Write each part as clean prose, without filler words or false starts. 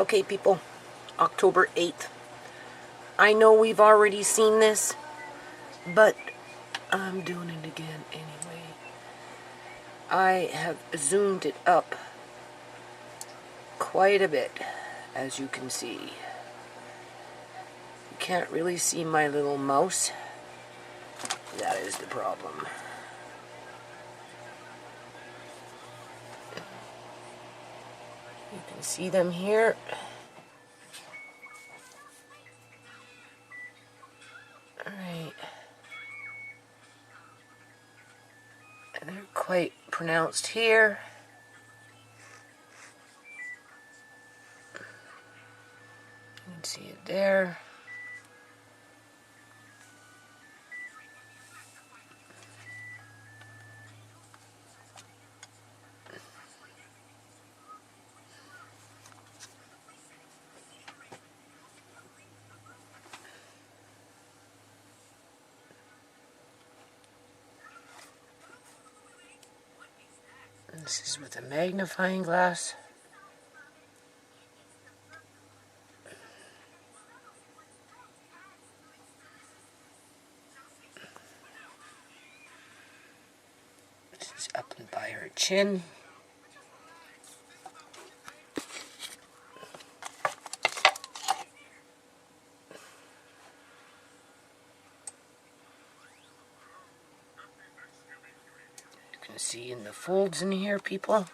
Okay, people, October 8th. I know we've already seen this, but I'm doing it again anyway. I have zoomed it up quite a bit, as you can see. You can't really see my little mouse. That is the problem. You can see them here. Alright. They're quite pronounced here. You can see it there. This is with a magnifying glass. This is up and by her chin. You can see in the folds in here, people.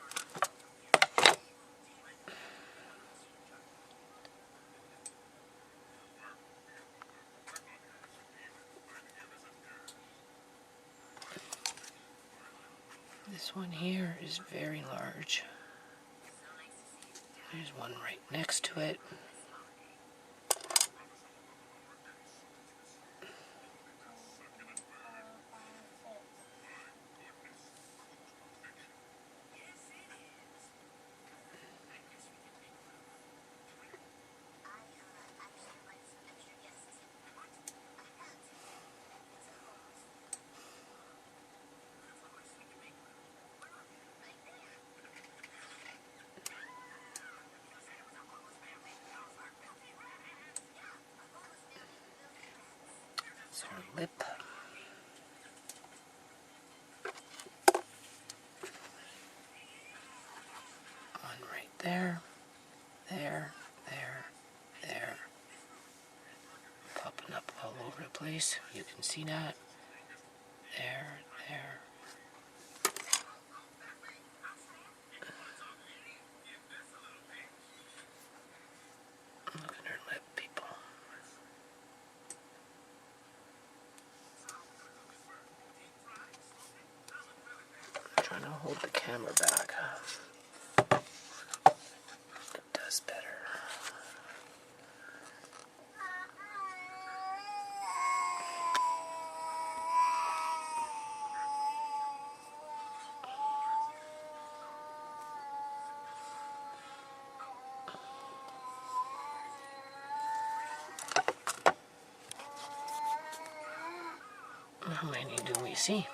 This one here is very large. There's one right next to it. It's her lip. One right there. There. Popping up all over the place. You can see that. There. Look at her lip, people. I'm trying to hold the camera back. It does better. How many do we see?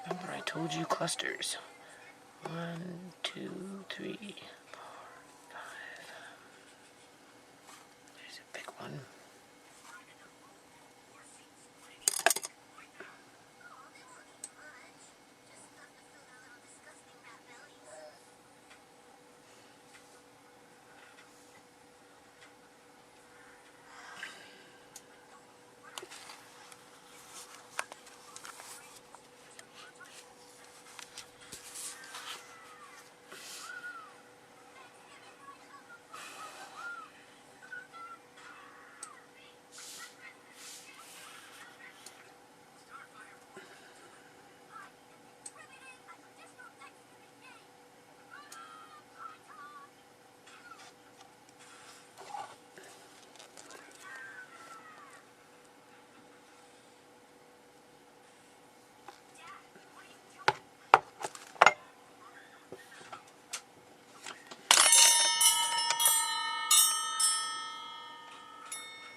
Remember I told you clusters. 1, 2, 3, 4, 5. There's a big one.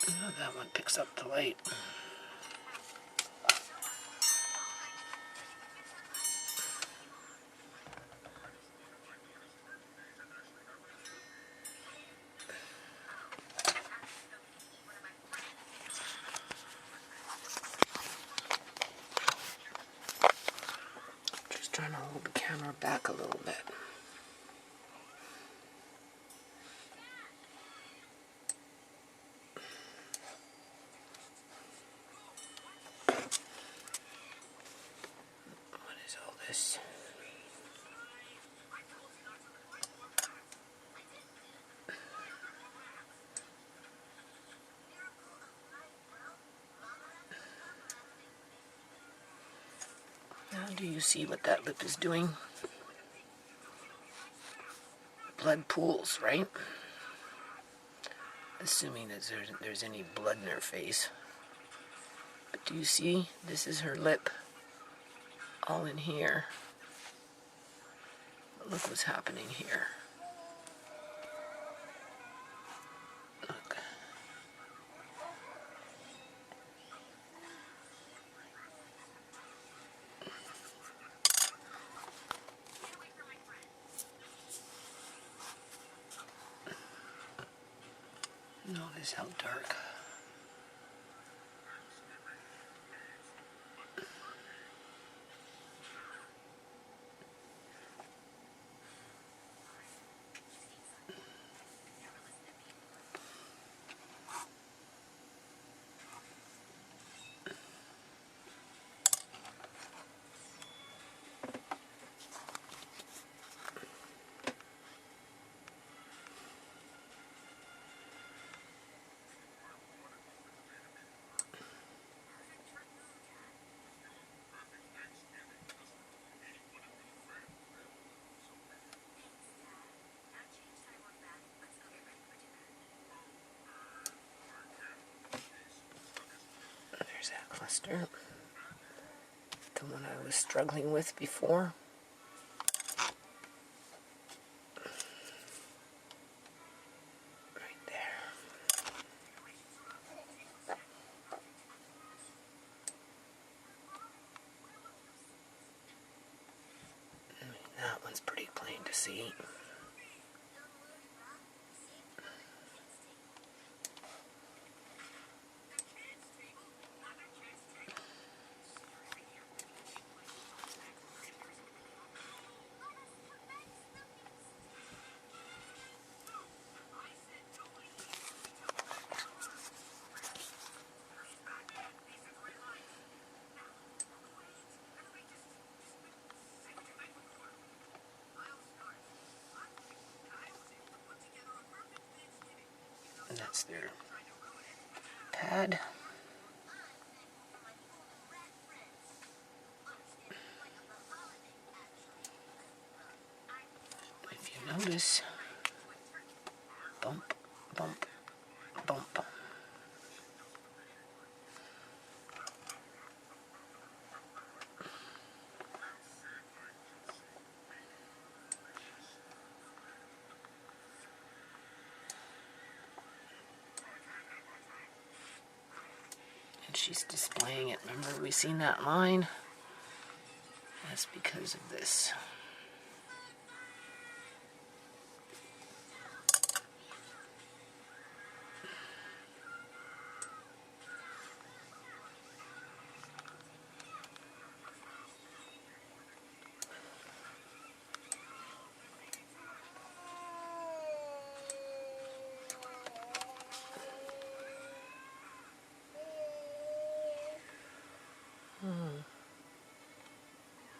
Oh, that one picks up the light. Do you see what that lip is doing? Blood pools, right? Assuming that there's any blood in her face. But do you see? This is her lip. All in here. Look what's happening here. Look. Notice how dark. There's that cluster. The one I was struggling with before. Right there. That one's pretty plain to see. And that's their pad. If you notice, bump, bump, bump. And she's displaying it. Remember, we seen that line? That's because of this.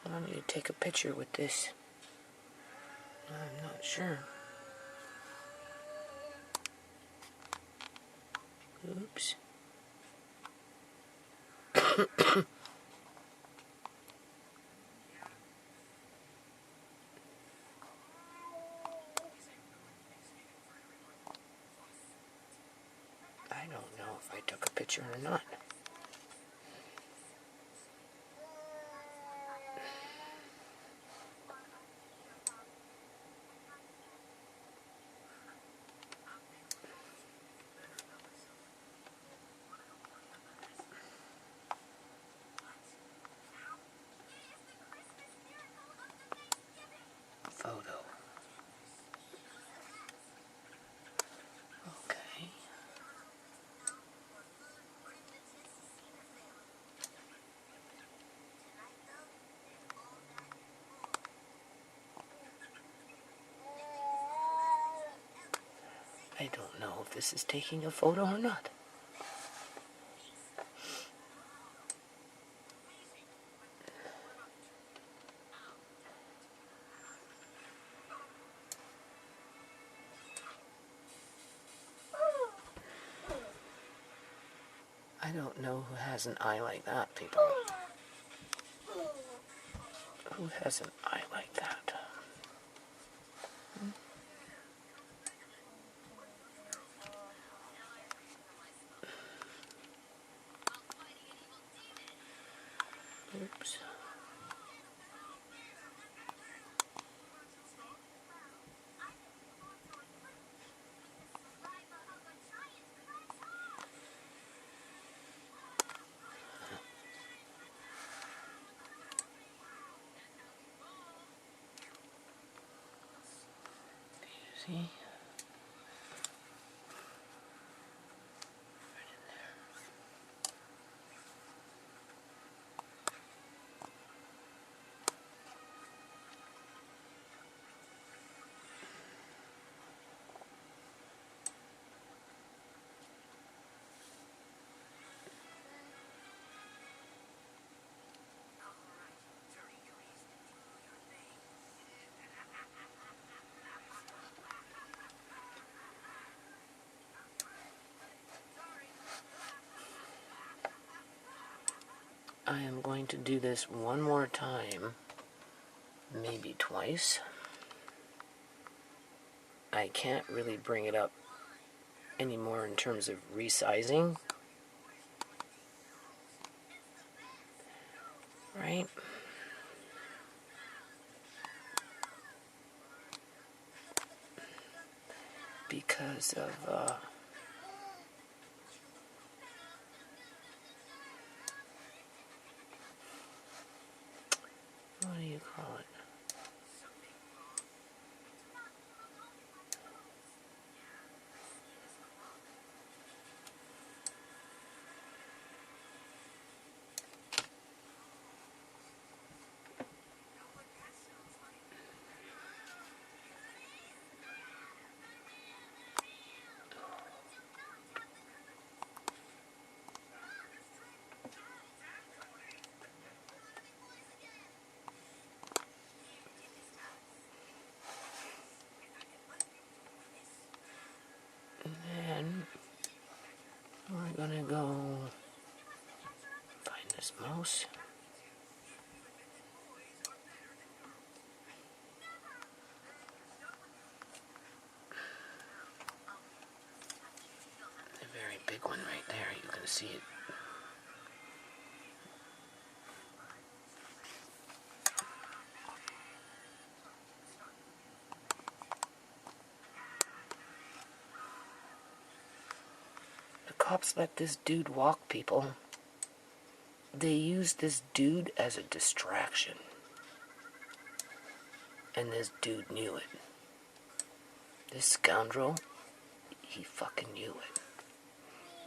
I need to take a picture with this. I'm not sure. Oops. I don't know if I took a picture or not. Photo. Okay. I don't know if this is taking a photo or not. I don't know who has an eye like that, people. Who has an eye like that? Oops. See? I am going to do this one more time, maybe twice. I can't really bring it up anymore in terms of resizing. Right? Because of, what do you call it? And we're gonna go find this mouse. A very big one right there, you can see it. The cops let this dude walk, people. They used this dude as a distraction. And this dude knew it. This scoundrel, he fucking knew it.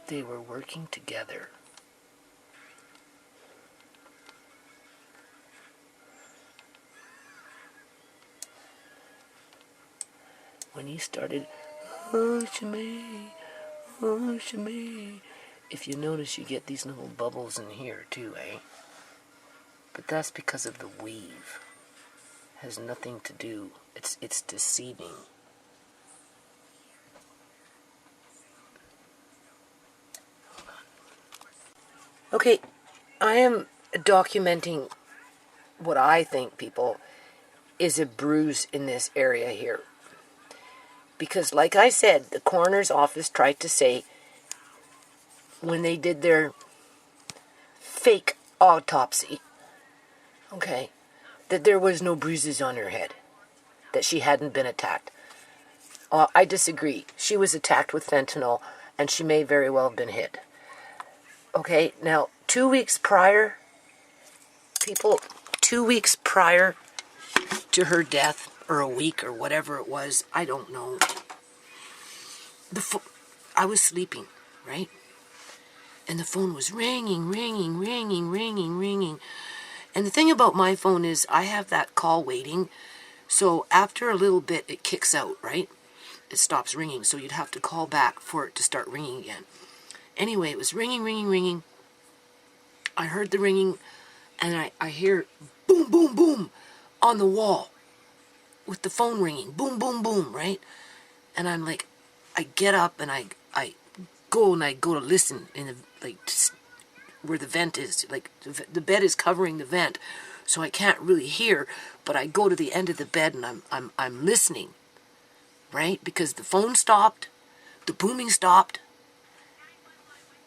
They were working together. When he started, oh, ShaMay, oh, ShaMay. If you notice, you get these little bubbles in here too, eh? But that's because of the weave. Has nothing to do. It's deceiving. Okay, I am documenting what I think, people, is a bruise in this area here. Because, like I said, the coroner's office tried to say, when they did their fake autopsy, okay, that there was no bruises on her head, that she hadn't been attacked. I disagree. She was attacked with fentanyl, and she may very well have been hit. Okay, now, 2 weeks prior, people, 2 weeks prior to her death, or a week, or whatever it was, I don't know. I was sleeping, right? And the phone was ringing, ringing, ringing, ringing, ringing. And the thing about my phone is I have that call waiting. So after a little bit, it kicks out, right? It stops ringing. So you'd have to call back for it to start ringing again. Anyway, it was ringing, ringing, ringing. I heard the ringing, and I hear boom, boom, boom on the wall with the phone ringing. Boom, boom, boom, right? And I'm like, I get up and I go to listen in the, like, where the vent is. Like, the bed is covering the vent. so I can't really hear, but I go to the end of the bed and I'm listening, right? Because the phone stopped, the booming stopped,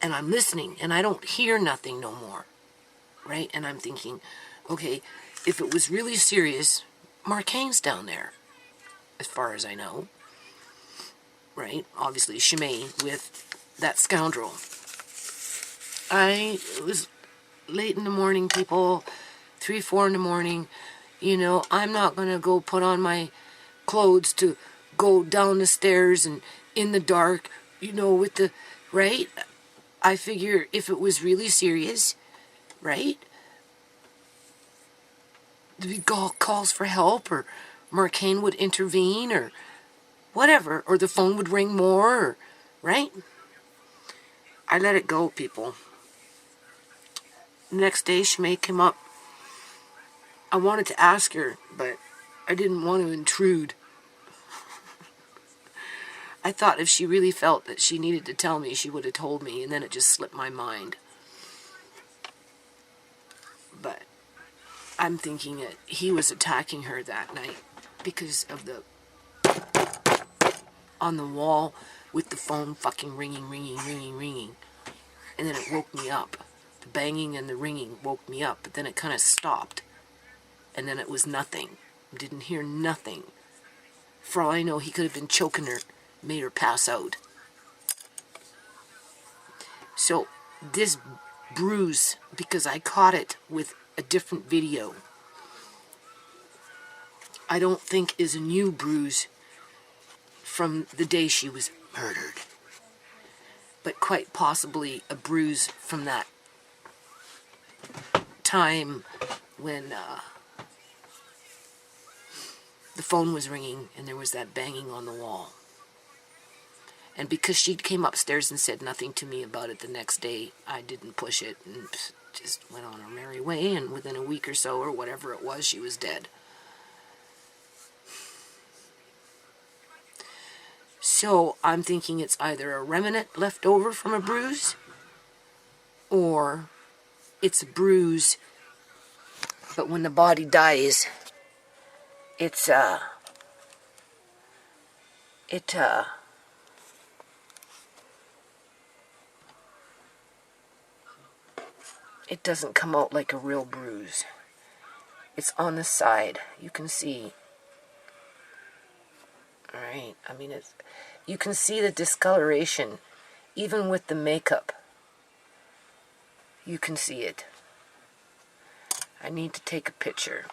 and I'm listening, and I don't hear nothing no more, right? And I'm thinking, okay, if it was really serious, Marcane's down there, as far as I know, right? Obviously, ShaMay with that scoundrel. It was late in the morning, people, 3, 4 in the morning. You know, I'm not going to go put on my clothes to go down the stairs and in the dark, you know, with the, right? I figure if it was really serious, right? There'd be calls for help, or Marcane would intervene, or whatever, or the phone would ring more, or, right? I let it go, people. The next day, ShaMay came up. I wanted to ask her, but I didn't want to intrude. I thought if she really felt that she needed to tell me, she would have told me, and then it just slipped my mind. But I'm thinking that he was attacking her that night because of the on the wall with the phone fucking ringing. And then it woke me up. The banging and the ringing woke me up, but then it kind of stopped. And then it was nothing. Didn't hear nothing. For all I know, he could have been choking her, made her pass out. So this bruise, because I caught it with a different video, I don't think is a new bruise from the day she was murdered, but quite possibly a bruise from that time when the phone was ringing and there was that banging on the wall. And because she came upstairs and said nothing to me about it the next day, I didn't push it and just went on her merry way, and within a week or so, or whatever it was, she was dead. So I'm thinking it's either a remnant left over from a bruise, or it's a bruise, but when the body dies, it doesn't come out like a real bruise. It's on the side. You can see. Alright, I mean, you can see the discoloration, even with the makeup. You can see it. I need to take a picture.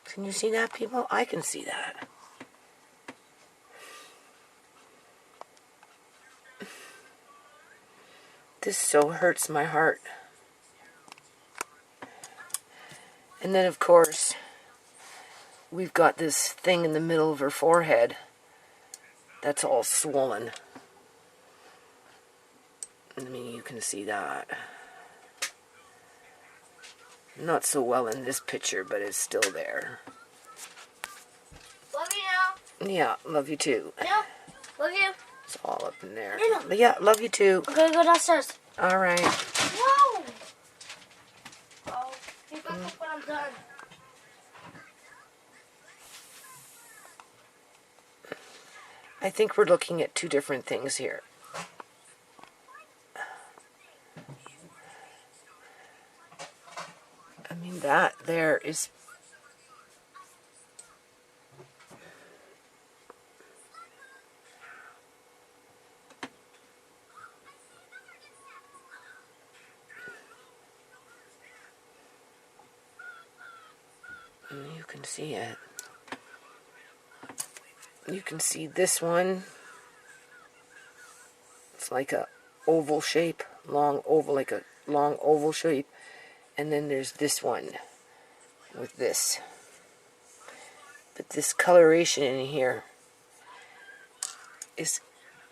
Can you see that, people? I can see that. This so hurts my heart. And then, of course, we've got this thing in the middle of her forehead that's all swollen. I mean, you can see that. Not so well in this picture, but it's still there. Love you now. Yeah, love you too. Yeah, love you. It's all up in there. No. But yeah, love you too. I'm gonna go downstairs. All right. Whoa! Oh, be back up when I'm done. I think we're looking at two different things here. I mean, that there is... You can see it. You can see this one. It's like a oval shape, long oval shape. And then there's this one with this. But this coloration in here is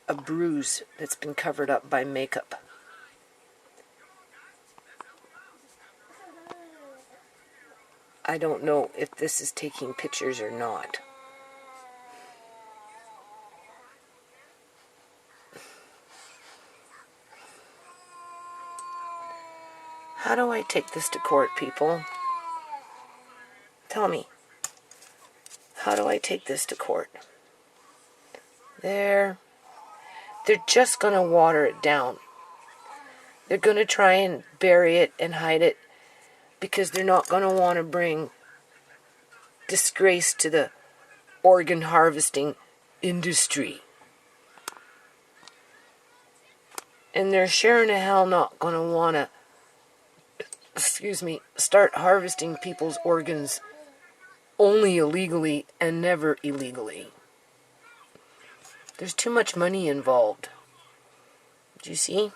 a bruise that's been covered up by makeup. I don't know if this is taking pictures or not. How do I take this to court, people? Tell me. How do I take this to court? There. They're just going to water it down. They're going to try and bury it and hide it because they're not going to want to bring disgrace to the organ harvesting industry. And they're sure in hell not going to want to, start harvesting people's organs only illegally and never illegally. There's too much money involved. Do you see?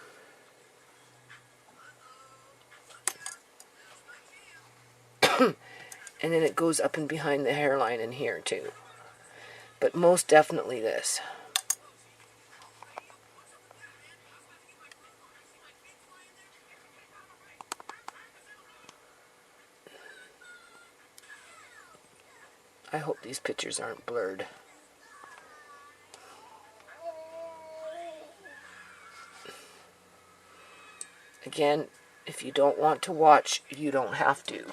And then it goes up and behind the hairline in here too. But most definitely this. I hope these pictures aren't blurred. Again, if you don't want to watch, you don't have to.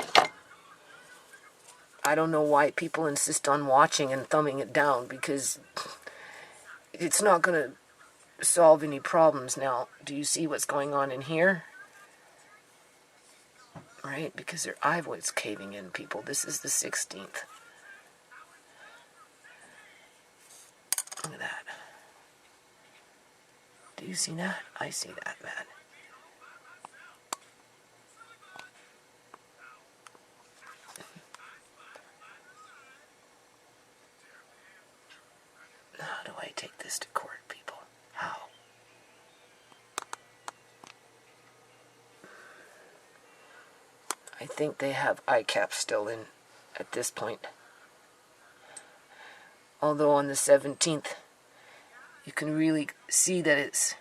I don't know why people insist on watching and thumbing it down, because it's not going to solve any problems. Now, do you see what's going on in here? Right? Because their eyevoid's caving in, people. This is the 16th. Look at that. Do you see that? I see that, man. How do I take this to court, people? How? I think they have eye caps still in at this point. Although on the 17th, you can really see that it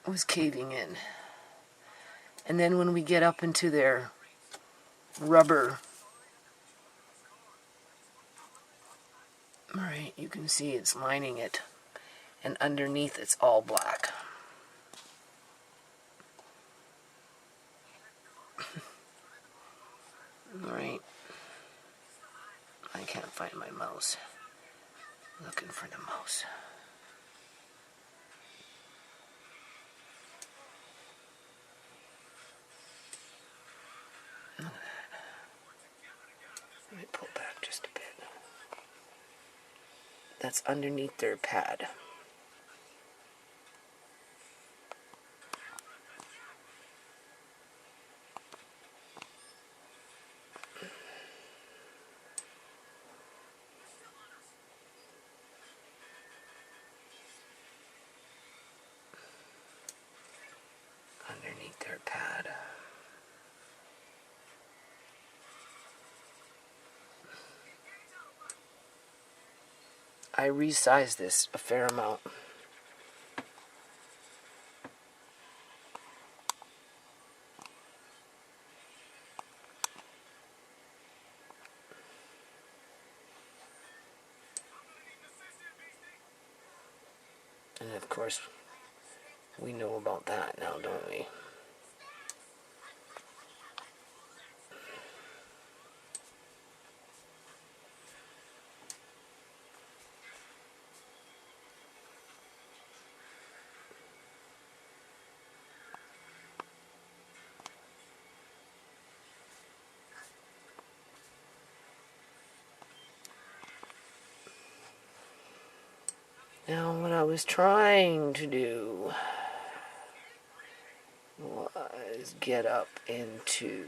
was caving in. And then when we get up into their rubber, right, you can see it's lining it. And underneath it's all black. Right. I can't find my mouse. Looking for the mouse. Look at that. Let me pull back just a bit. That's underneath their pad. Underneath their pad. I resized this a fair amount. And of course, we know about that now, don't we? Now, what I was trying to do was get up into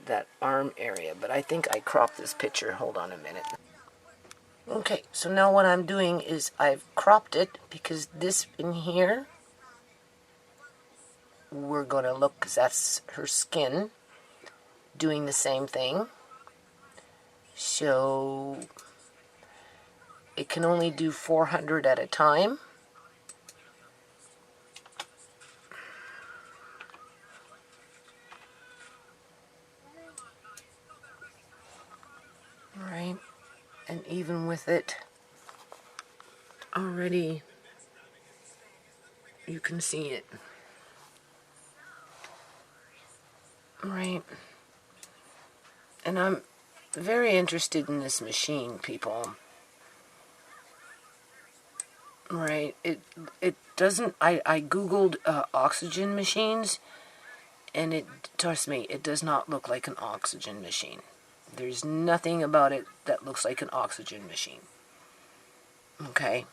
that arm area, but I think I cropped this picture. Hold on a minute. Okay, so now what I'm doing is I've cropped it because this in here, we're going to look, because that's her skin doing the same thing. So it can only do 400 at a time. Right, and even with it already You can see it. Right. And I'm very interested in this machine, people. Right. It doesn't... I Googled oxygen machines, and trust me, it does not look like an oxygen machine. There's nothing about it that looks like an oxygen machine. Okay?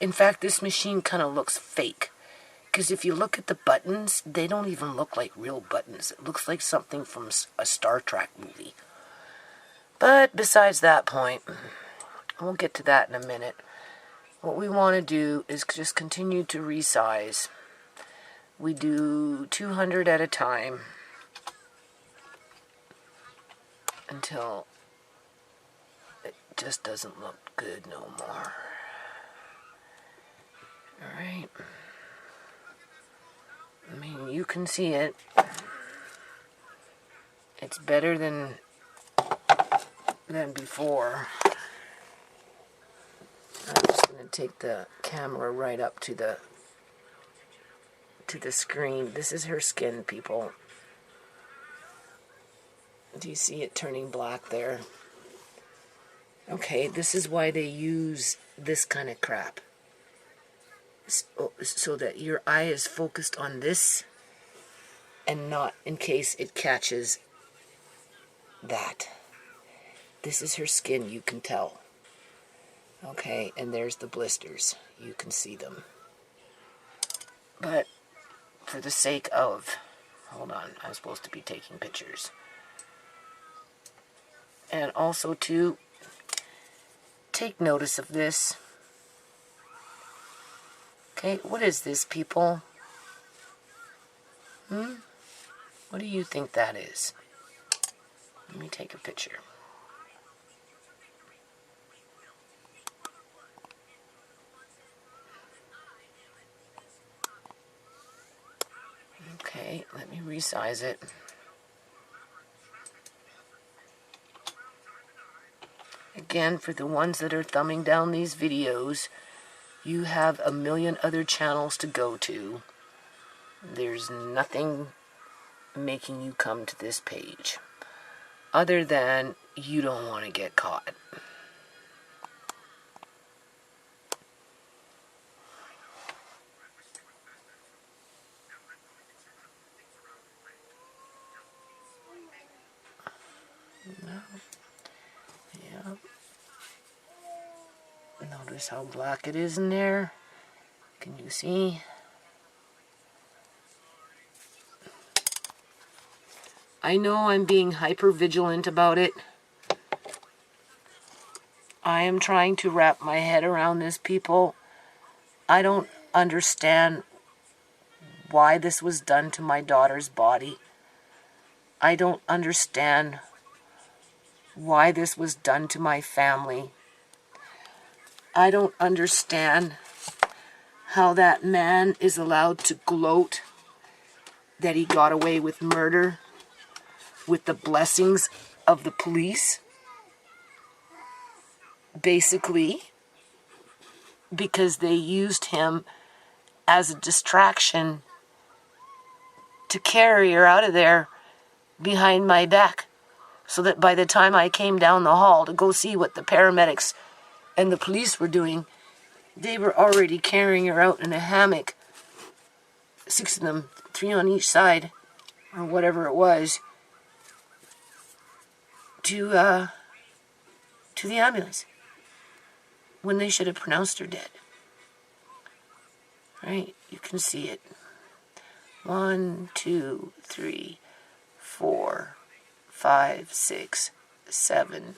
In fact, this machine kind of looks fake. Because if you look at the buttons, they don't even look like real buttons. It looks like something from a Star Trek movie. But besides that point, we'll get to that in a minute. What we want to do is just continue to resize. We do 200 at a time until it just doesn't look good no more. Alright. I mean, you can see it. It's better than before. I'm just going to take the camera right up to the screen. This is her skin, people. Do you see it turning black there? Okay, this is why they use this kind of crap. So that your eye is focused on this and not in case it catches that. This is her skin, you can tell. Okay, and there's the blisters. You can see them. But for the sake of... Hold on, I'm supposed to be taking pictures. And also to take notice of this. Okay, what is this, people? What do you think that is? Let me take a picture. Okay, let me resize it. Again, for the ones that are thumbing down these videos, you have a million other channels to go to. There's nothing making you come to this page other than you don't want to get caught. Yeah. Notice how black it is in there. Can you see? I know I'm being hyper vigilant about it. I am trying to wrap my head around this, people. I don't understand why this was done to my daughter's body. I don't understand why this was done to my family. I don't understand how that man is allowed to gloat that he got away with murder with the blessings of the police. Basically, because they used him as a distraction to carry her out of there behind my back, so that by the time I came down the hall to go see what the paramedics and the police were doing, they were already carrying her out in a hammock, 6 of them, 3 on each side, or whatever it was, to the ambulance, when they should have pronounced her dead. Right? You can see it. 1, 2, 3, 4, 5, 6, 7,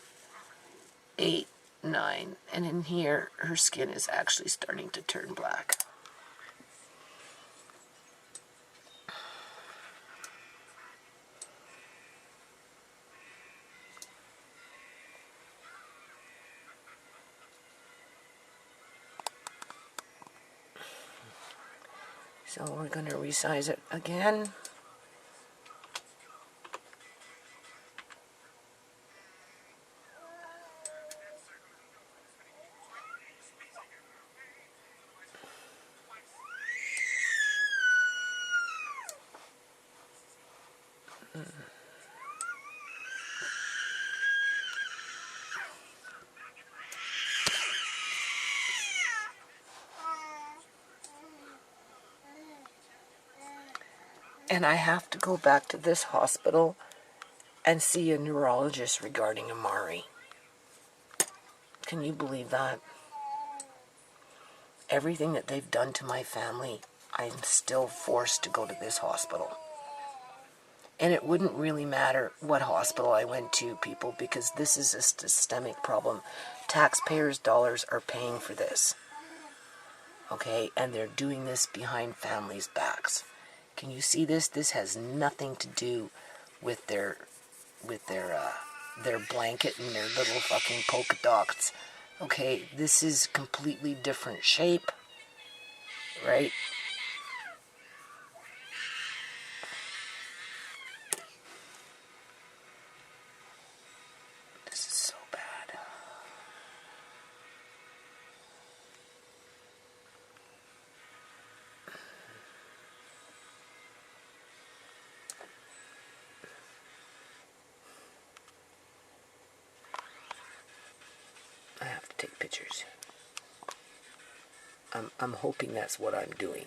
8, 9. And in here, her skin is actually starting to turn black. So we're going to resize it again. And I have to go back to this hospital and see a neurologist regarding Amari. Can you believe that? Everything that they've done to my family, I'm still forced to go to this hospital. And it wouldn't really matter what hospital I went to, people, because this is a systemic problem. Taxpayers' dollars are paying for this. Okay? And they're doing this behind families' backs. Can you see this? This has nothing to do with their blanket and their little fucking polka dots. Okay? This is completely different shape. Right? This is so bad. I have to take pictures. I'm hoping that's what I'm doing.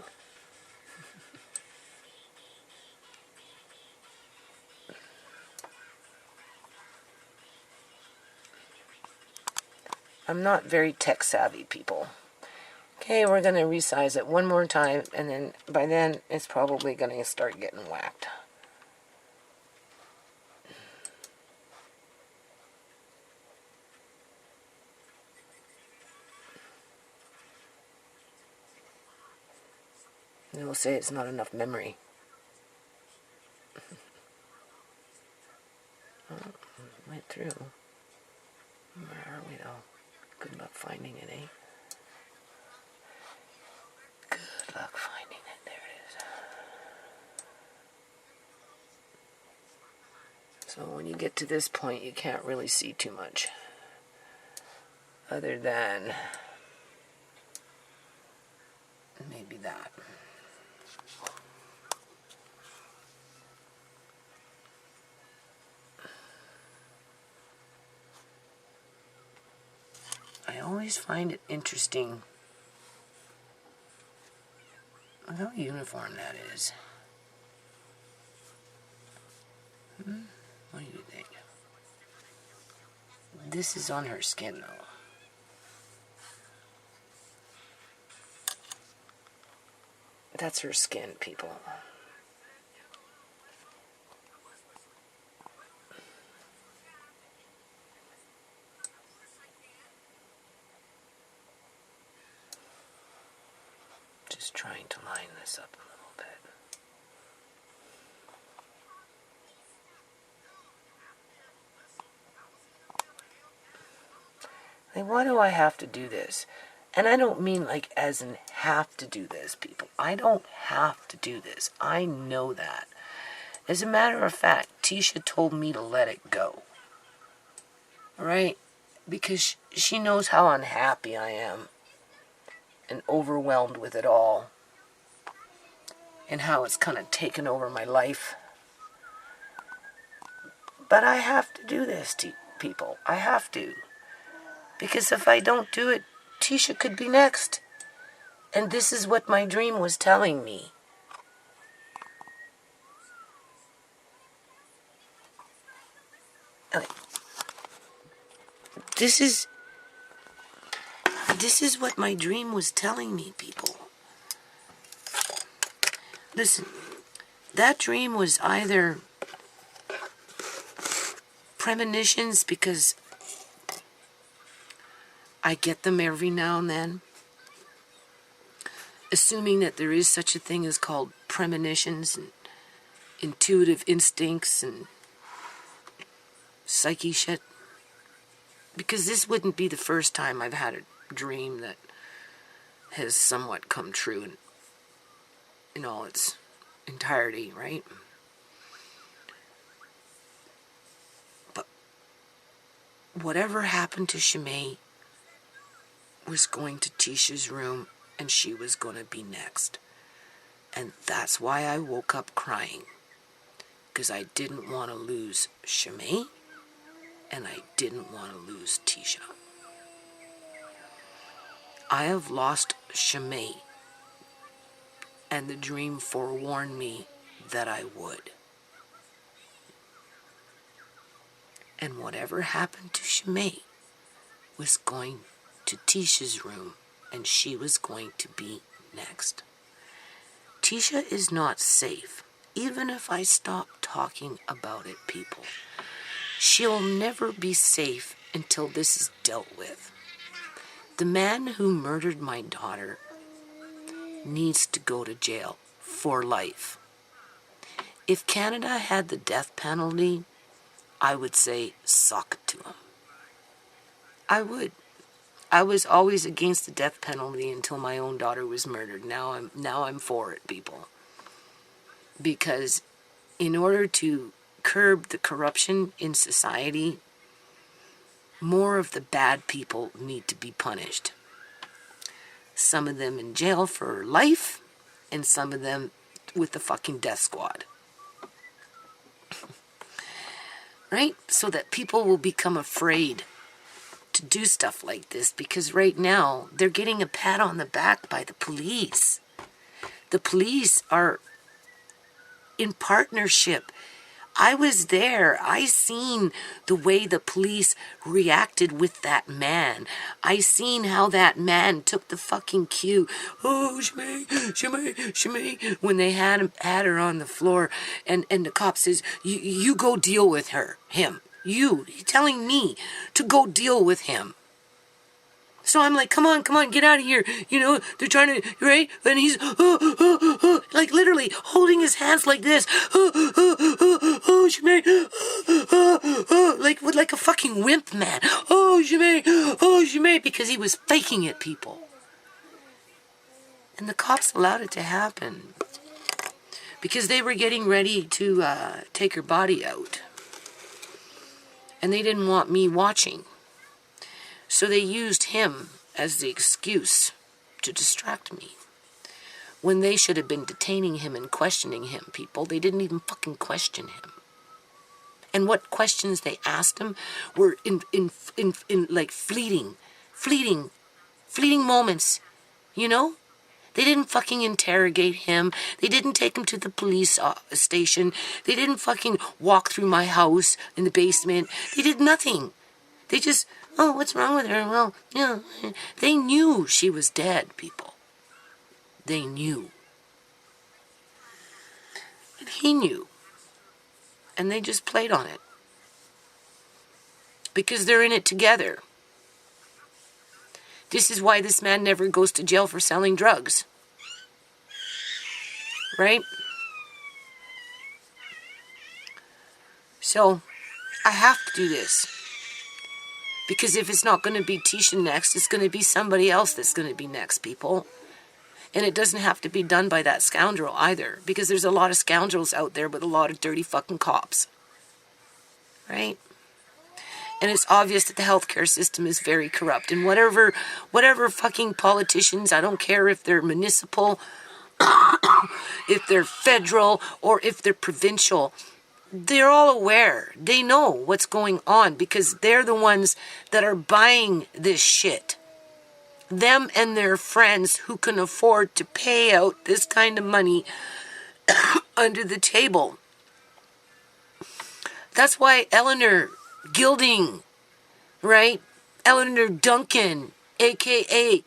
I'm not very tech savvy, people. Okay, we're going to resize it one more time, and then by then it's probably going to start getting whacked. They will say it's not enough memory. Oh, went through. Where are we though? Good luck finding it, eh? Good luck finding it. There it is. So when you get to this point, you can't really see too much. Other than maybe that. I always find it interesting how uniform that is. What do you think? This is on her skin, though. That's her skin, people. Just trying to line this up a little bit. Like, why do I have to do this? And I don't mean like as in have to do this, people. I don't have to do this. I know that. As a matter of fact, Tisha told me to let it go. Alright? Because she knows how unhappy I am. And overwhelmed with it all. And how it's kind of taken over my life. But I have to do this, people. I have to. Because if I don't do it, Tisha could be next. And this is what my dream was telling me. Okay. This is what my dream was telling me, people. Listen, that dream was either premonitions, because I get them every now and then, assuming that there is such a thing as called premonitions and intuitive instincts and psyche shit. Because this wouldn't be the first time I've had a dream that has somewhat come true in all its entirety, right? But whatever happened to ShaMay was going to Tisha's room, and she was going to be next. And that's why I woke up crying. because I didn't want to lose ShaMay, and I didn't want to lose Tisha. I have lost ShaMay, and the dream forewarned me that I would. And whatever happened to ShaMay was going to Tisha's room, and she was going to be next. Tisha is not safe, even if I stop talking about it, people. She'll never be safe until this is dealt with. The man who murdered my daughter needs to go to jail for life. If Canada had the death penalty, I would say suck it to him. I would. I was always against the death penalty until my own daughter was murdered. Now I'm for it, people. Because in order to curb the corruption in society, more of the bad people need to be punished. Some of them in jail for life, and some of them with the fucking death squad. Right? So that people will become afraid to do stuff like this, because right now they're getting a pat on the back by the police. The police are in partnership. I was there. I seen the way the police reacted with that man. I seen how that man took the fucking cue. Oh, ShaMay, ShaMay, ShaMay. When they had her on the floor, and the cop says, you go deal with him. He's telling me to go deal with him. So I'm like, come on, get out of here. You know, they're trying to, right? And he's, like literally holding his hands like this. ShaMay, like a fucking wimp, man. ShaMay, because he was faking it, people. And the cops allowed it to happen because they were getting ready to take her body out. And they didn't want me watching. So they used him as the excuse to distract me. When they should have been detaining him and questioning him, people. They didn't even fucking question him. And what questions they asked him were in like fleeting moments, you know? They didn't fucking interrogate him. They didn't take him to the police station. They didn't fucking walk through my house in the basement. They did nothing. They just, oh, what's wrong with her? Well, yeah. They knew she was dead, people. They knew. And he knew. And they just played on it. Because they're in it together. This is why this man never goes to jail for selling drugs. Right? So, I have to do this. Because if it's not going to be Tisha next, it's going to be somebody else that's going to be next, people. And it doesn't have to be done by that scoundrel either. Because there's a lot of scoundrels out there with a lot of dirty fucking cops. Right? And it's obvious that the healthcare system is very corrupt. And whatever fucking politicians, I don't care if they're municipal, if they're federal, or if they're provincial, they're all aware. They know what's going on because they're the ones that are buying this shit. Them and their friends who can afford to pay out this kind of money under the table. That's why Eleanor Gilding, right? Eleanor Duncan, a.k.a.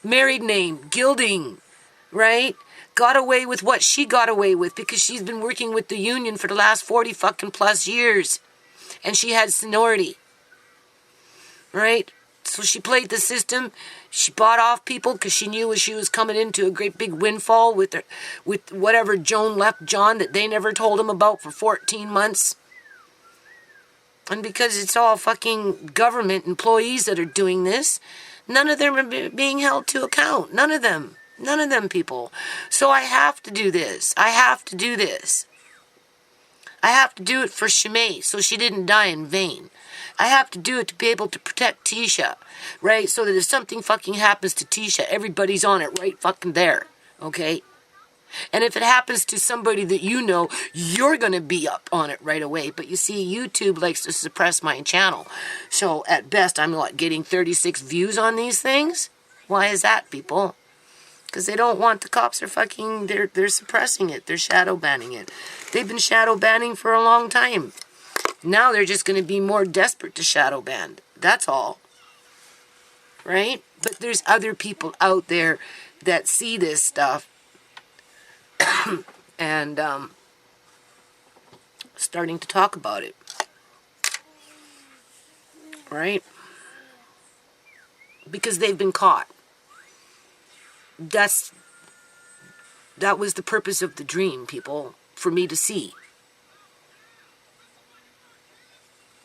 married name, Gilding, right? Got away with what she got away with because she's been working with the union for the last 40 fucking plus years. And she had seniority, right? So she played the system. She bought off people because she knew she was coming into a great big windfall with whatever Joan left John that they never told him about for 14 months. And because it's all fucking government employees that are doing this, none of them are being held to account. None of them. None of them, people. So I have to do this. I have to do this. I have to do it for ShaMay so she didn't die in vain. I have to do it to be able to protect Tisha, right? So that if something fucking happens to Tisha, everybody's on it right fucking there, okay? And if it happens to somebody that you know, you're going to be up on it right away. But you see, YouTube likes to suppress my channel. So at best, I'm getting 36 views on these things? Why is that, people? Because they don't want the cops are fucking, they're suppressing it. They're shadow banning it. They've been shadow banning for a long time. Now they're just going to be more desperate to shadow ban. That's all. Right? But there's other people out there that see this stuff and starting to talk about it. Right? Because they've been caught. That was the purpose of the dream, people, for me to see.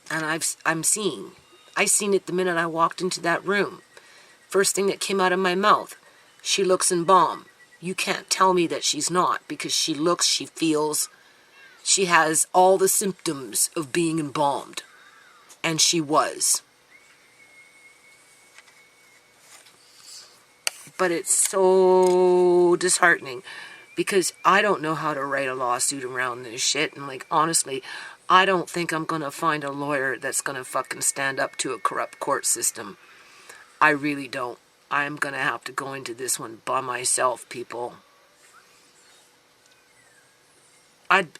And I'm seeing. I seen it the minute I walked into that room. First thing that came out of my mouth, she looks embalmed. You can't tell me that she's not, because she looks, she feels, she has all the symptoms of being embalmed. And she was. But it's so disheartening, because I don't know how to write a lawsuit around this shit. And honestly, I don't think I'm going to find a lawyer that's going to fucking stand up to a corrupt court system. I really don't. I'm going to have to go into this one by myself, people.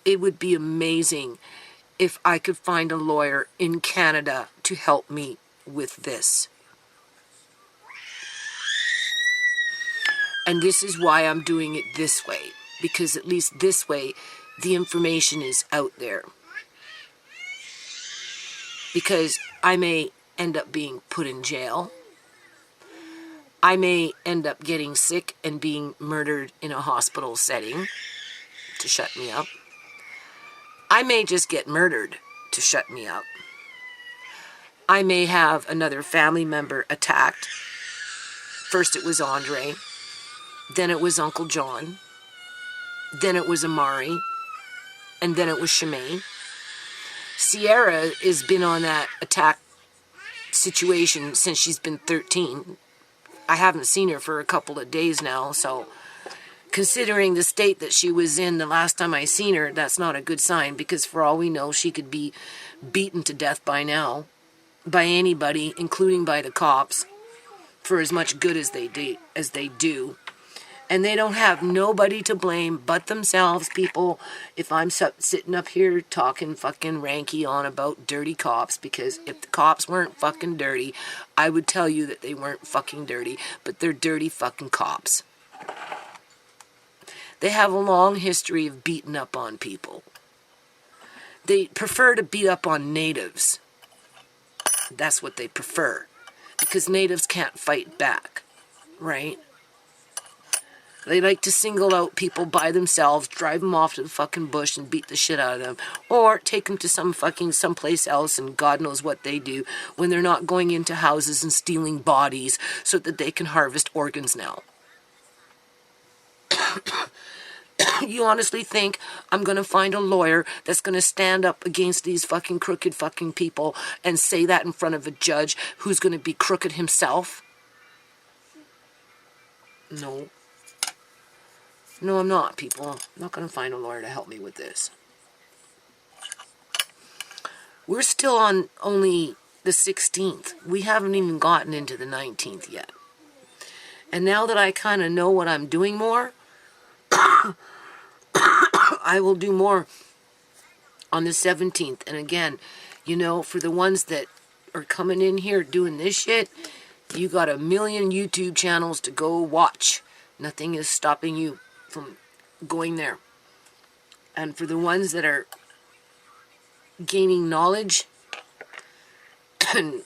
It would be amazing if I could find a lawyer in Canada to help me with this. And this is why I'm doing it this way. Because at least this way, the information is out there. Because I may end up being put in jail. I may end up getting sick and being murdered in a hospital setting to shut me up. I may just get murdered to shut me up. I may have another family member attacked. First it was Andre. Then it was Uncle John. Then it was Amari. And then it was ShaMay. Sierra has been on that attack situation since she's been 13. I haven't seen her for a couple of days now, so considering the state that she was in the last time I seen her, that's not a good sign, because for all we know, she could be beaten to death by now, by anybody, including by the cops, for as much good as they do. And they don't have nobody to blame but themselves, people, if I'm sitting up here talking fucking ranky on about dirty cops, because if the cops weren't fucking dirty, I would tell you that they weren't fucking dirty, but they're dirty fucking cops. They have a long history of beating up on people. They prefer to beat up on natives. That's what they prefer, because natives can't fight back, right? They like to single out people by themselves, drive them off to the fucking bush and beat the shit out of them. Or take them to someplace else, and God knows what they do when they're not going into houses and stealing bodies so that they can harvest organs now. You honestly think I'm going to find a lawyer that's going to stand up against these fucking crooked fucking people and say that in front of a judge who's going to be crooked himself? No. No, I'm not, people. I'm not going to find a lawyer to help me with this. We're still on only the 16th. We haven't even gotten into the 19th yet. And now that I kind of know what I'm doing more, I will do more on the 17th. And again, for the ones that are coming in here doing this shit, you got a million YouTube channels to go watch. Nothing is stopping you from going there. And for the ones that are gaining knowledge and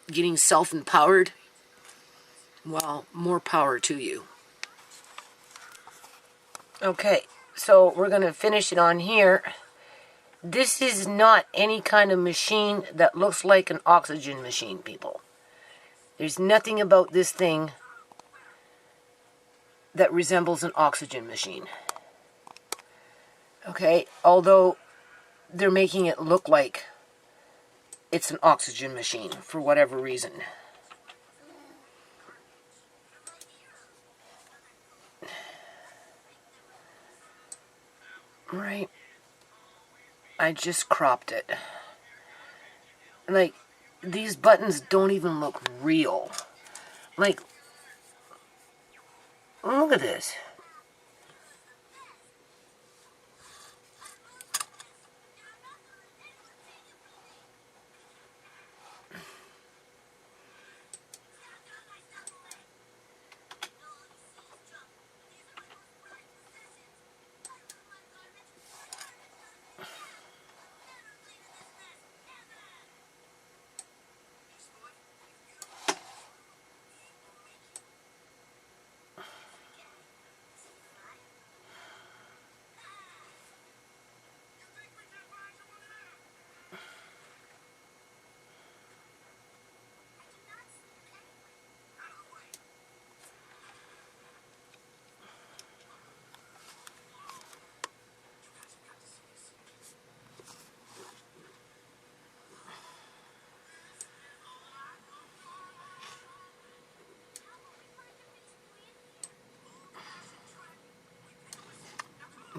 getting self-empowered, well, more power to you. Okay, so we're going to finish it on here. This is not any kind of machine that looks like an oxygen machine, people. There's nothing about this thing that resembles an oxygen machine. Okay, although they're making it look like it's an oxygen machine for whatever reason. Right. I just cropped it. Like, these buttons don't even look real. Like, look at this.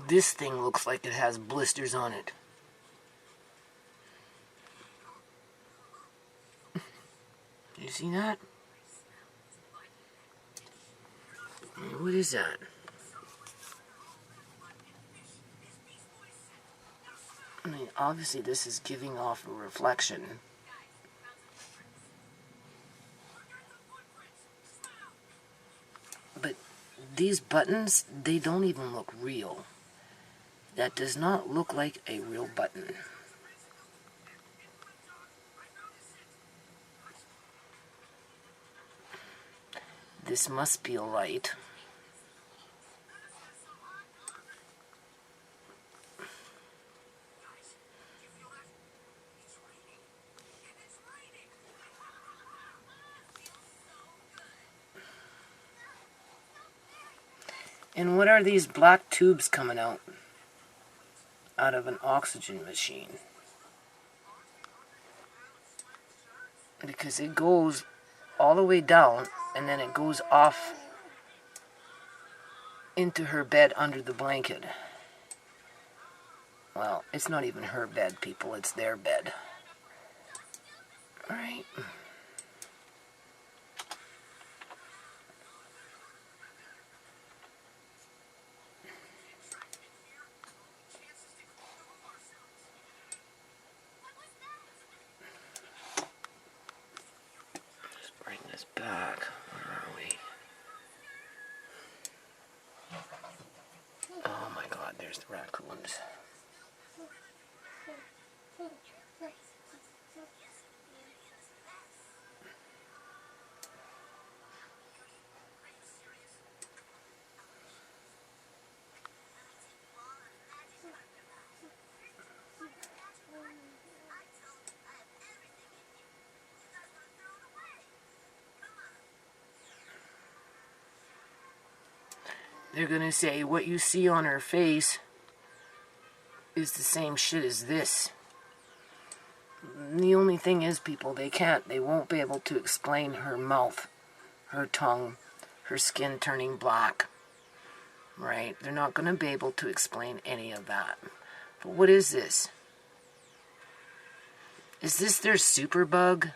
This thing looks like it has blisters on it. You see that? What is that? I mean, obviously this is giving off a reflection. But these buttons, they don't even look real. That does not look like a real button. This must be a light. And what are these black tubes coming out of an oxygen machine? Because it goes all the way down and then it goes off into her bed under the blanket. Well, it's not even her bed, people, it's their bed. Alright. Bring this back. Where are we? Oh my god, there's the raccoons. They're gonna say what you see on her face is the same shit as this. The only thing is, people, they won't be able to explain her mouth, her tongue, her skin turning black. Right? They're not gonna be able to explain any of that. But what is this? Is this their superbug?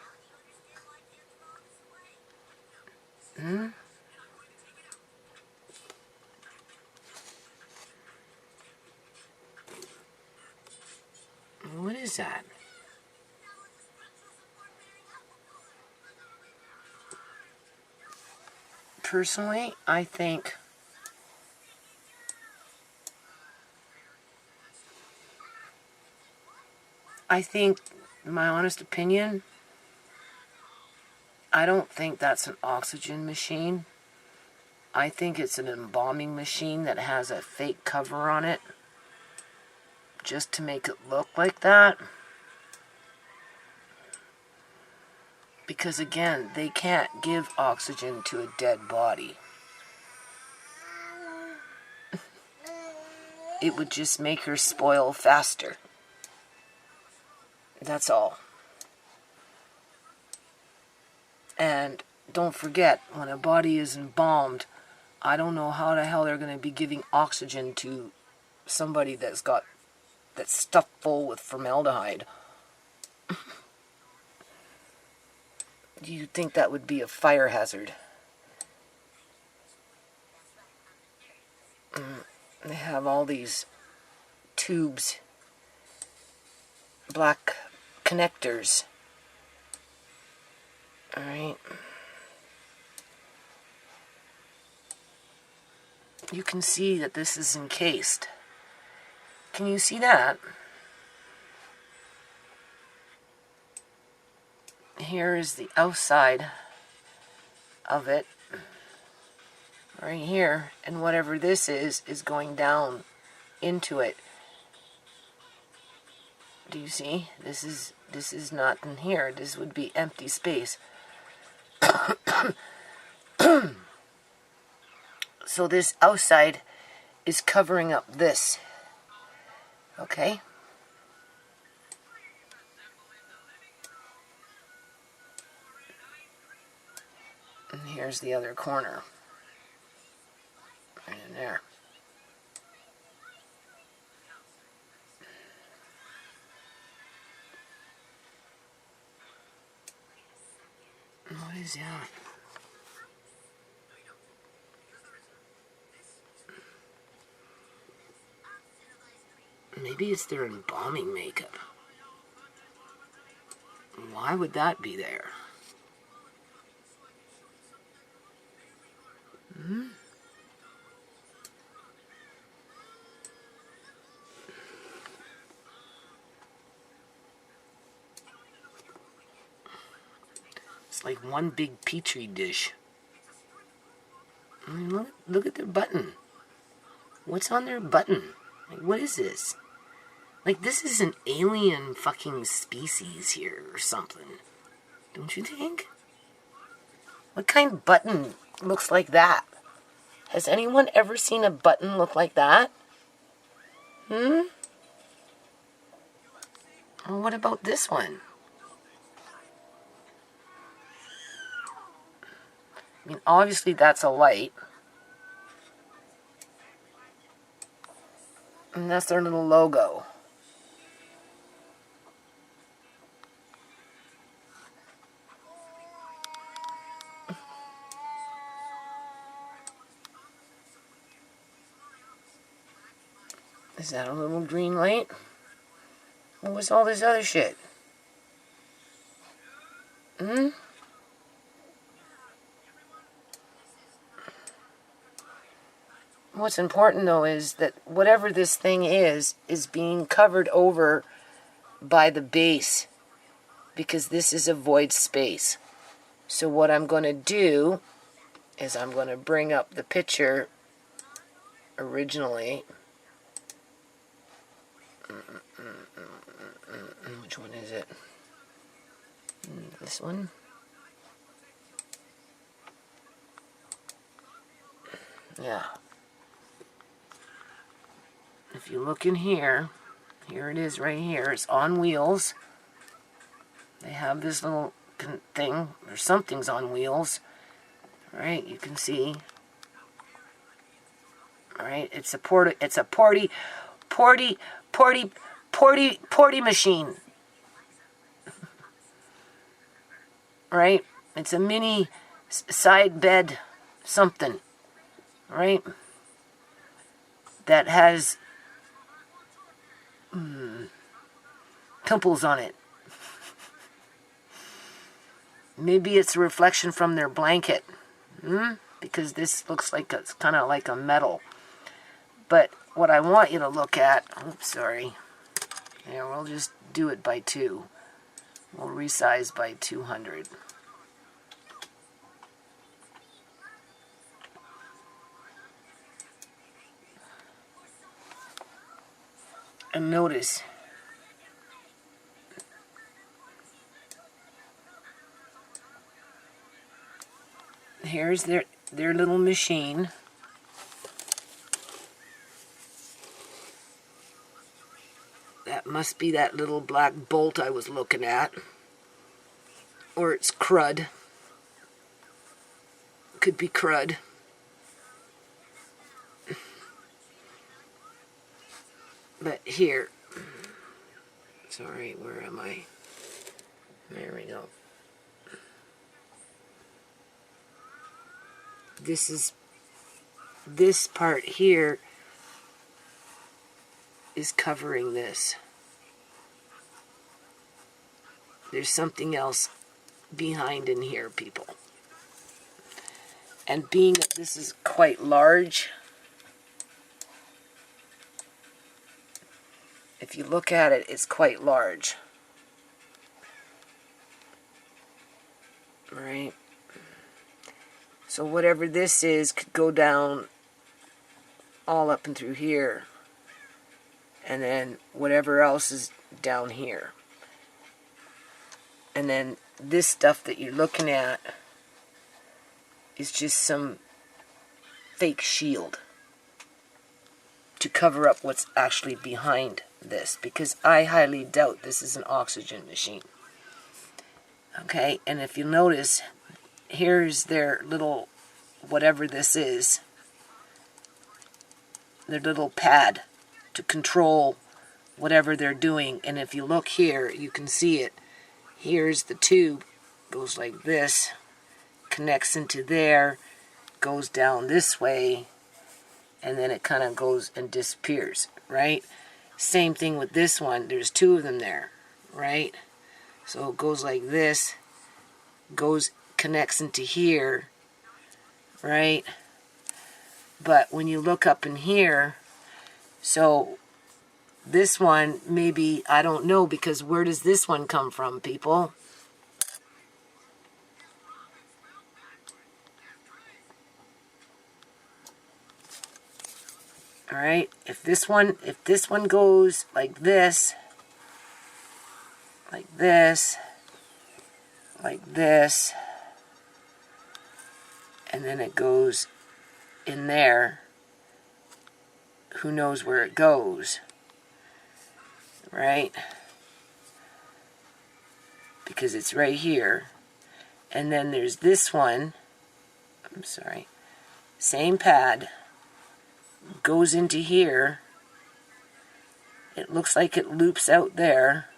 What is that? Personally, I think my honest opinion, I don't think that's an oxygen machine. I think it's an embalming machine that has a fake cover on it just to make it look like that. Because again, they can't give oxygen to a dead body. It would just make her spoil faster. That's all. And don't forget, when a body is embalmed, I don't know how the hell they're going to be giving oxygen to somebody that's got that stuffed full with formaldehyde. Do you think that would be a fire hazard? They have all these tubes, black connectors. Alright. You can see that this is encased. Can you see that? Here is the outside of it. Right here. And whatever this is going down into it. Do you see? This is not in here. This would be empty space. So this outside is covering up this. Okay? And here's the other corner. Right in there. What is that? Maybe it's their embalming makeup. Why would that be there? It's like one big petri dish. I mean, look at their button. What's on their button? Like, what is this? Like, this is an alien fucking species here or something. Don't you think? What kind of button looks like that? Has anyone ever seen a button look like that? Well, what about this one? I mean, obviously that's a light. And that's their little logo. Is that a little green light? What was all this other shit? What's important, though, is that whatever this thing is being covered over by the base, because this is a void space. So what I'm going to do is I'm going to bring up the picture originally. Which one is it? This one? Yeah. If you look in here, here it is right here. It's on wheels. They have this little thing, or something's on wheels. Right, you can see. Alright, it's a porty machine. Right? It's a mini side bed something. Right? That has pimples on it. Maybe it's a reflection from their blanket. Because this looks like it's kind of like a metal. But what I want you to look at... Oops, sorry. Yeah, we'll just do it by 2. We'll resize by 200. And notice... Here's their little machine. That must be that little black bolt I was looking at. Or it's crud. Could be crud. But here, sorry, where am I? There we go. This part here is covering this. There's something else behind in here, people. And being that this is quite large, if you look at it, it's quite large. Right? So whatever this is could go down all up and through here. And then whatever else is down here. And then this stuff that you're looking at is just some fake shield to cover up what's actually behind this, because I highly doubt this is an oxygen machine. Okay, and if you notice, here's their little, whatever this is, their little pad to control whatever they're doing. And if you look here, you can see it. Here's the tube, goes like this, connects into there, goes down this way, and then it kind of goes and disappears, right? Same thing with this one. There's two of them there, right? So it goes like this, connects into here, right? But when you look up in here, so this one, maybe, I don't know, because where does this one come from, people? All right, if this one goes like this, like this, like this, and then it goes in there, who knows where it goes, right? Because it's right here. And then there's this one, I'm sorry, same pad, goes into here. It looks like it loops out there.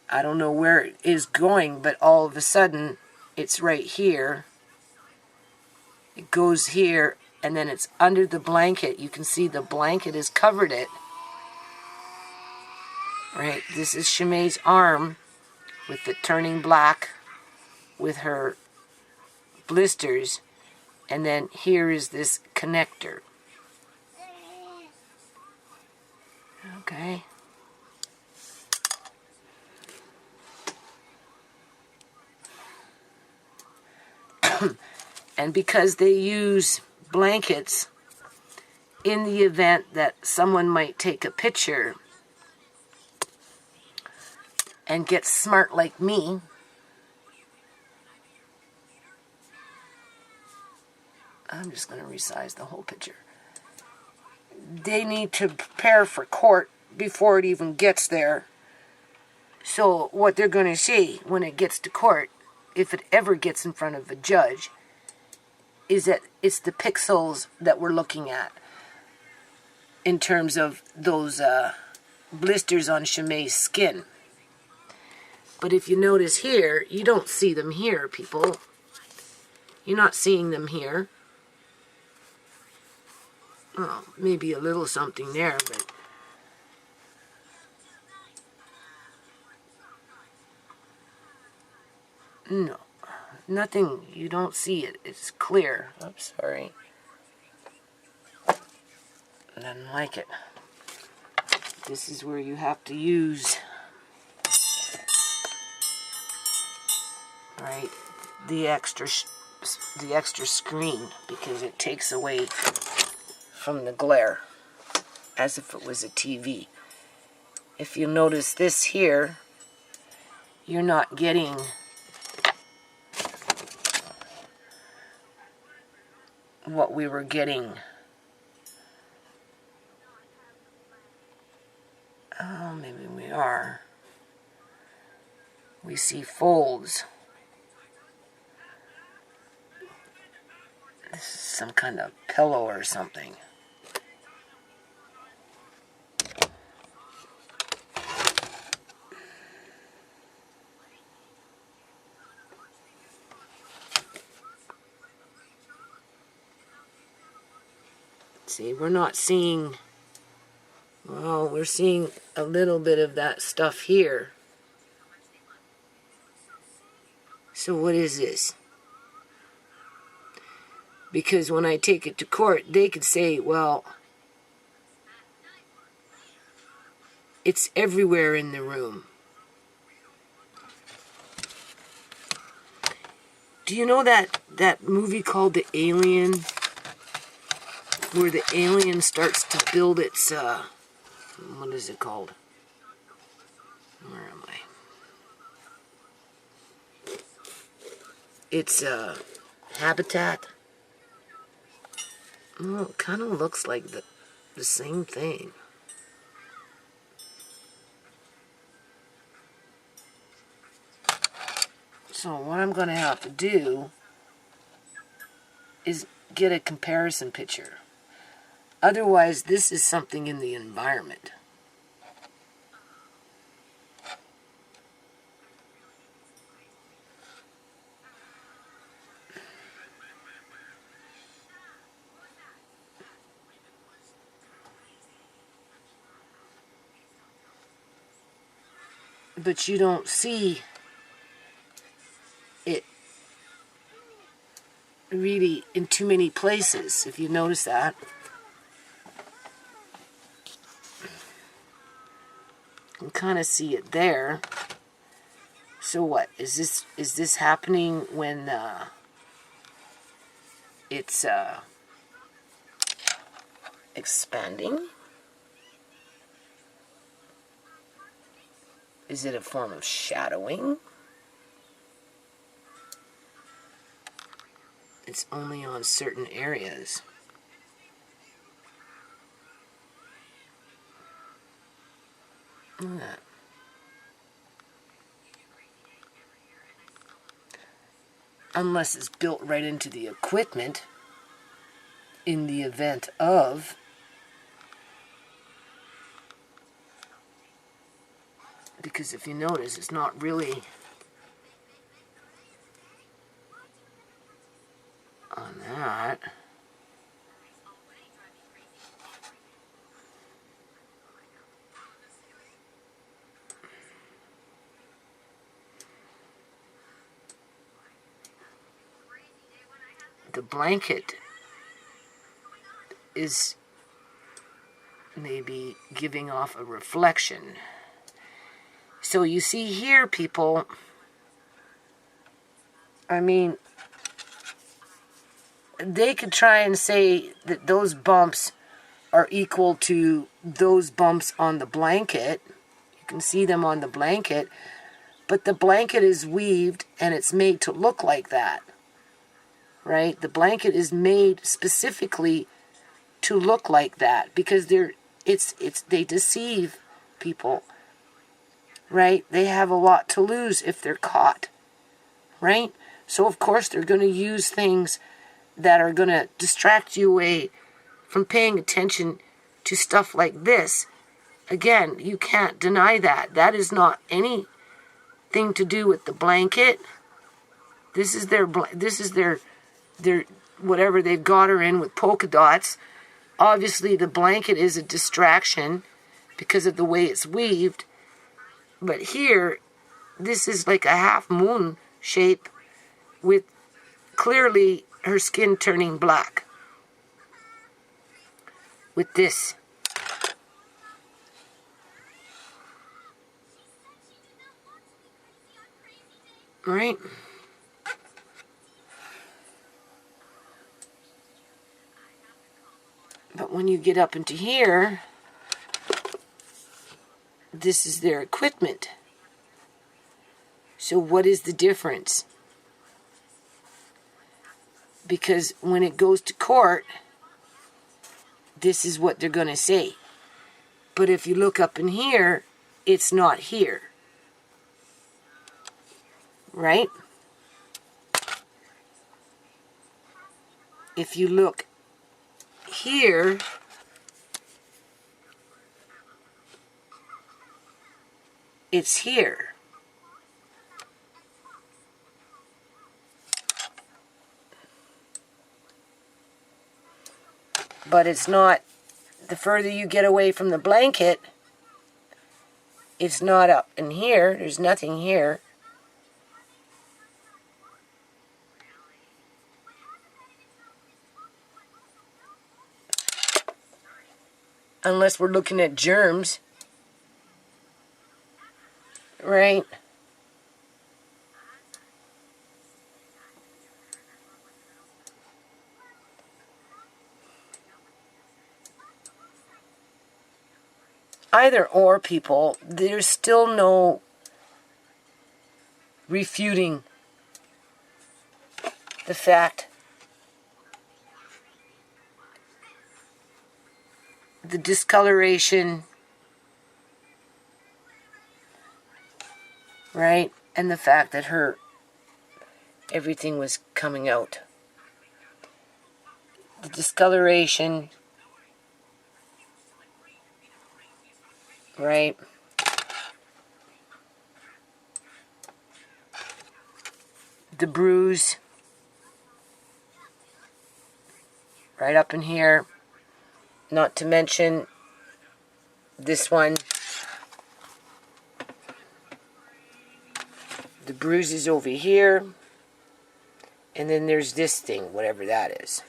I don't know where it is going, but all of a sudden it's right here. It goes here, and then it's under the blanket. You can see the blanket has covered it. Right, this is ShaMay's arm with it turning black with her blisters. And then here is this connector. Okay. And because they use blankets in the event that someone might take a picture and get smart like me, I'm just going to resize the whole picture. They need to prepare for court before it even gets there. So what they're going to see when it gets to court, if it ever gets in front of a judge, is that it's the pixels that we're looking at in terms of those blisters on ShaMay's skin. But if you notice here, you don't see them here, people. You're not seeing them here. Oh, maybe a little something there, but no, nothing. You don't see it. It's clear. Oops, sorry. I didn't like it. This is where you have to use, right, the extra screen, because it takes away from the glare as if it was a TV. If you notice this here, you're not getting what we were getting. Oh, maybe we are. We see folds. This is some kind of pillow or something. See, we're not seeing, well, we're seeing a little bit of that stuff here. So what is this? Because when I take it to court, they could say, well, it's everywhere in the room. Do you know that movie called The Alien? Where the alien starts to build its, what is it called? Where am I? Its, habitat. Well, it kind of looks like the same thing. So what I'm going to have to do is get a comparison picture. Otherwise, this is something in the environment. But you don't see it really in too many places, if you notice that. You can kind of see it there. So what? Is this happening when it's expanding? Is it a form of shadowing? It's only on certain areas. Look at that. Unless it's built right into the equipment in the event of. Because if you notice, it's not really on that. The blanket is maybe giving off a reflection. So you see here, people, I mean, they could try and say that those bumps are equal to those bumps on the blanket. You can see them on the blanket, but the blanket is weaved and it's made to look like that, right? The blanket is made specifically to look like that because they deceive people, right? They have a lot to lose if they're caught, right? So of course they're going to use things that are going to distract you away from paying attention to stuff like this. Again, you can't deny that. That is not anything to do with the blanket. This is their whatever they've got her in with polka dots. Obviously the blanket is a distraction because of the way it's weaved. But here, this is like a half moon shape with clearly her skin turning black. With this. Right? But when you get up into here, this is their equipment. So what is the difference? Because when it goes to court, this is what they're going to say. But if you look up in here, it's not here. Right? If you look here, it's here. But it's not, the further you get away from the blanket, it's not up in here. There's nothing here. Unless we're looking at germs. Right? Either or, people, there's still no refuting the fact, the discoloration, right? And the fact that everything was coming out. The discoloration, right? The bruise, right up in here. Not to mention this one. The bruises over here. And then there's this thing, whatever that is.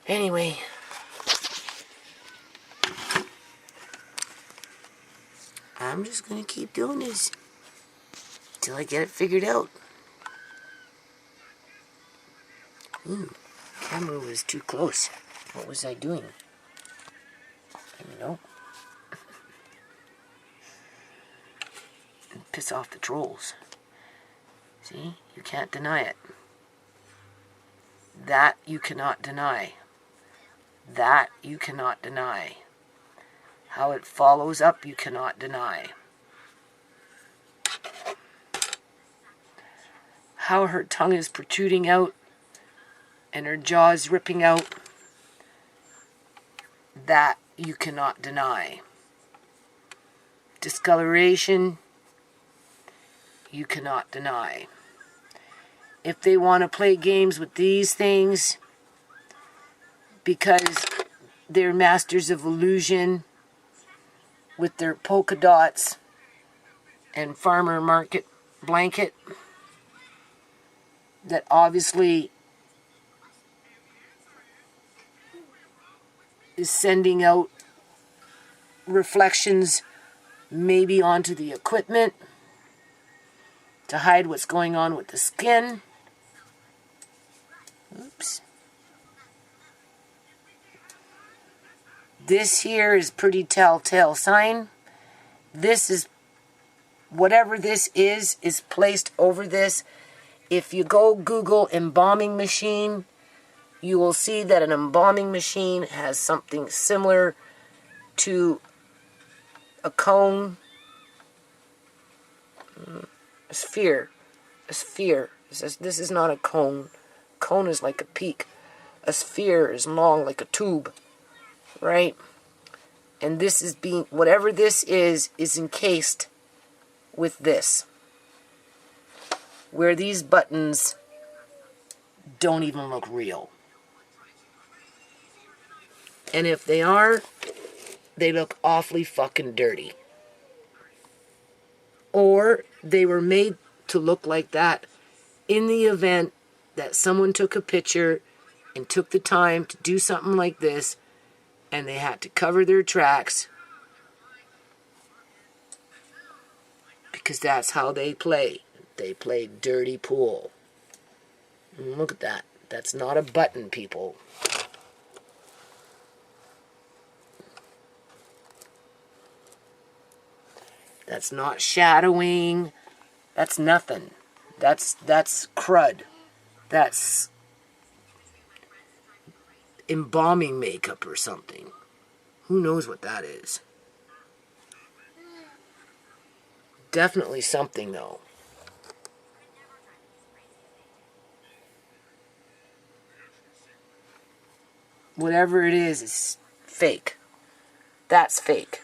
Anyway. I'm just going to keep doing this till I get it figured out. Ooh, camera was too close. What was I doing? Let me know. Piss off the trolls. See? You can't deny it. That you cannot deny. That you cannot deny. How it follows up, you cannot deny. How her tongue is protruding out and her jaws ripping out, that you cannot deny. Discoloration, you cannot deny. If they want to play games with these things because they're masters of illusion with their polka dots and farmer market blanket that obviously is sending out reflections maybe onto the equipment to hide what's going on with the skin. Oops. This here is pretty telltale sign. This is, whatever this is placed over this. If you go Google embalming machine, you will see that an embalming machine has something similar to a cone, a sphere. A sphere. This is not a cone. Cone is like a peak. A sphere is long like a tube, right? And this is being, whatever this is encased with this. Where these buttons don't even look real. And if they are, they look awfully fucking dirty. Or they were made to look like that in the event that someone took a picture and took the time to do something like this and they had to cover their tracks because that's how they play. They play dirty pool. And look at that. That's not a button, people. That's not shadowing. That's nothing. That's crud. That's embalming makeup or something. Who knows what that is? Definitely something, though. Whatever it is fake. That's fake.